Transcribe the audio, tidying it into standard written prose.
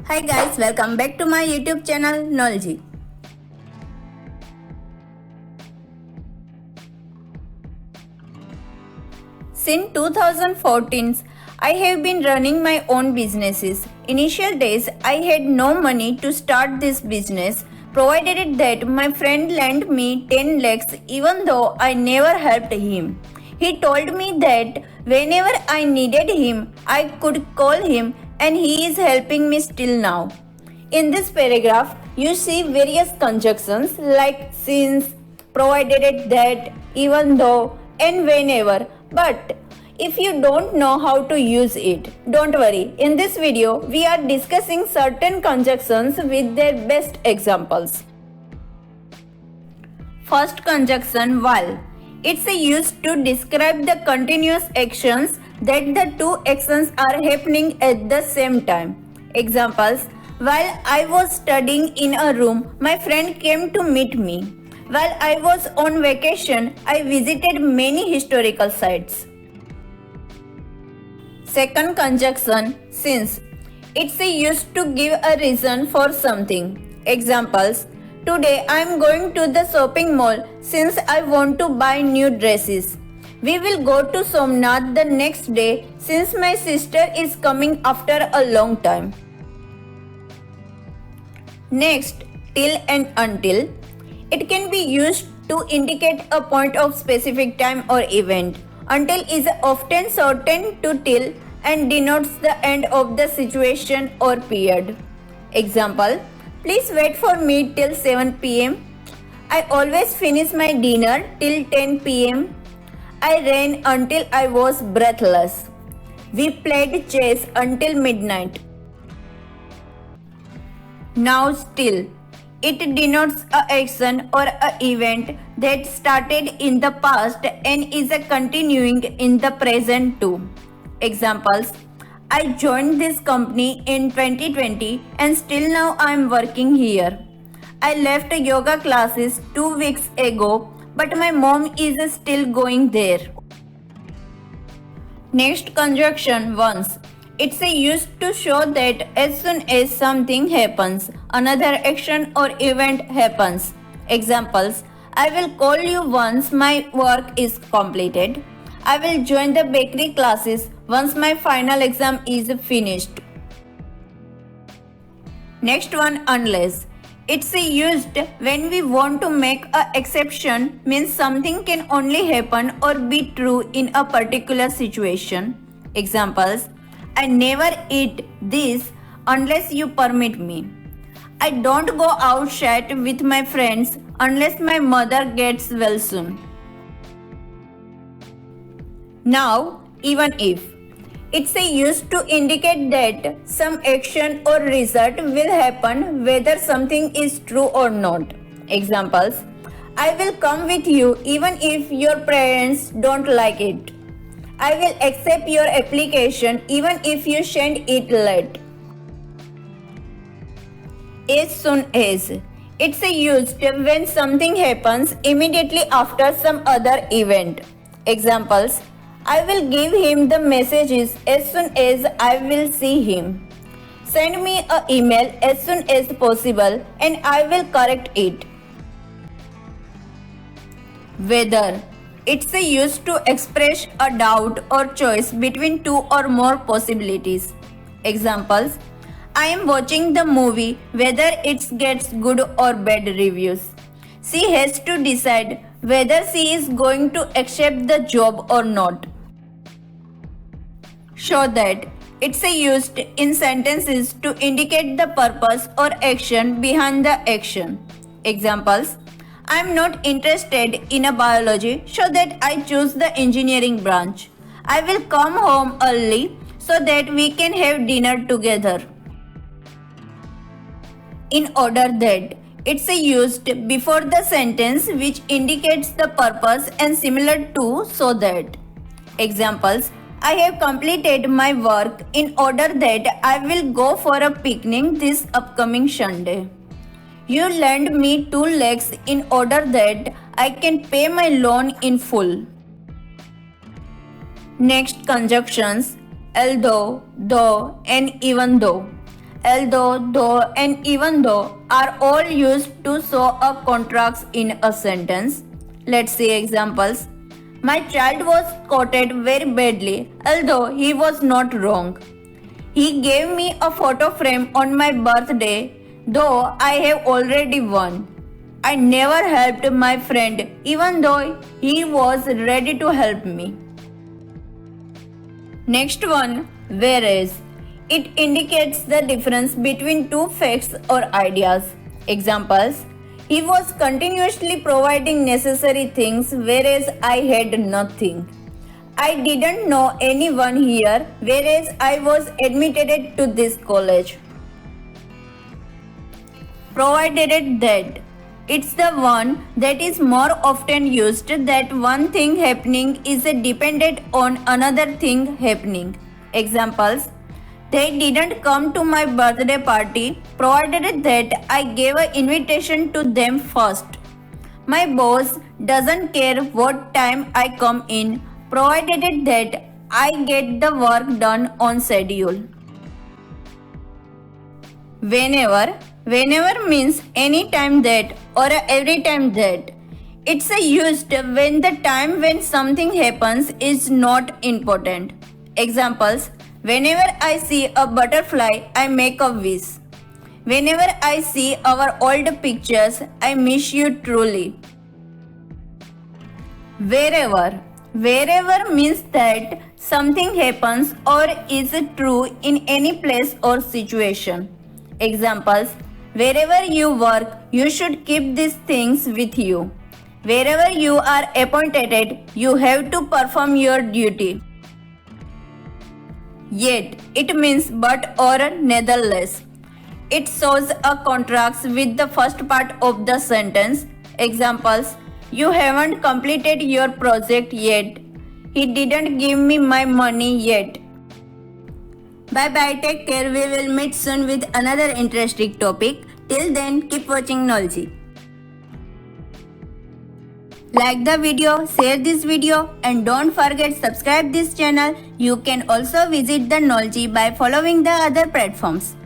Hi guys, welcome back to my YouTube channel Knowledge. Since 2014, I have been running my own businesses. Initial days, I had no money to start this business, provided that my friend lent me 10 lakhs even though I never helped him. He told me that whenever I needed him, I could call him and he is helping me still now. In this paragraph, you see various conjunctions like since, provided that, even though, and whenever. But if you don't know how to use it, don't worry. In this video, we are discussing certain conjunctions with their best examples. First conjunction while. It's used to describe the continuous actions that the two actions are happening at the same time. Examples: while I was studying in a room, my friend came to meet me. While I was on vacation, I visited many historical sites. Second conjunction since. It's used to give a reason for something. Examples: today I am going to the shopping mall since I want to buy new dresses. We will go to Somnath the next day since my sister is coming after a long time. Next, till and until. It can be used to indicate a point of specific time or event. Until is often shortened to till and denotes the end of the situation or period. Example: please wait for me till 7 pm. I always finish my dinner till 10 pm. I ran until I was breathless. We played chess until midnight. Now still. It denotes a action or a event that started in the past and is continuing in the present too. Examples: I joined this company in 2020 and still now I am working here. I left yoga classes 2 weeks ago, but my mom is still going there. Next conjunction once. It's used to show that as soon as something happens, another action or event happens. Examples: I will call you once my work is completed. I will join the bakery classes once my final exam is finished. Next one, unless. It's used when we want to make an exception, means something can only happen or be true in a particular situation. Examples: I never eat this unless you permit me. I don't go out chat with my friends unless my mother gets well soon. Now, even if. It's used to indicate that some action or result will happen whether something is true or not. Examples: I will come with you even if your parents don't like it. I will accept your application even if you send it late. As soon as. It's used when something happens immediately after some other event. Examples: I will give him the messages as soon as I will see him. Send me an email as soon as possible and I will correct it. Whether. It's used to express a doubt or choice between two or more possibilities. Examples: I am watching the movie whether it gets good or bad reviews. She has to decide whether she is going to accept the job or not. Show that. It's used in sentences to indicate the purpose or action behind the action. Examples: I am not interested in a biology, so that I choose the engineering branch. I will come home early so that we can have dinner together. In order that. It's used before the sentence which indicates the purpose and similar to so that. Examples: I have completed my work in order that I will go for a picnic this upcoming Sunday. You lend me 2 lakhs in order that I can pay my loan in full. Next conjunctions: although, though, and even though. although, though, and even though are all used to show a contrast in a sentence. Let's see examples. My child was quoted very badly, although he was not wrong. He gave me a photo frame on my birthday, though I have already won. I never helped my friend, even though he was ready to help me. Next one, whereas. It indicates the difference between two facts or ideas. Examples. He was continuously providing necessary things, whereas I had nothing. I didn't know anyone here, whereas I was admitted to this college. Provided that. It's the one that is more often used, that one thing happening is dependent on another thing happening. Examples. They didn't come to my birthday party, provided that I gave an invitation to them first. My boss doesn't care what time I come in, provided that I get the work done on schedule. Whenever means any time that or every time that. It's used when the time when something happens is not important. Examples. Whenever I see a butterfly, I make a wish. Whenever I see our old pictures, I miss you truly. Wherever means that something happens or is true in any place or situation. Examples. Wherever you work, you should keep these things with you. Wherever you are appointed, you have to perform your duty. Yet, it means but or nevertheless. It shows a contrast with the first part of the sentence. Examples. You haven't completed your project yet. He didn't give me my money yet. Bye bye, take care. We will meet soon with another interesting topic. Till then, keep watching Knowledge. Like the video, share this video, and don't forget subscribe this channel. You can also visit the Knowledge by following the other platforms.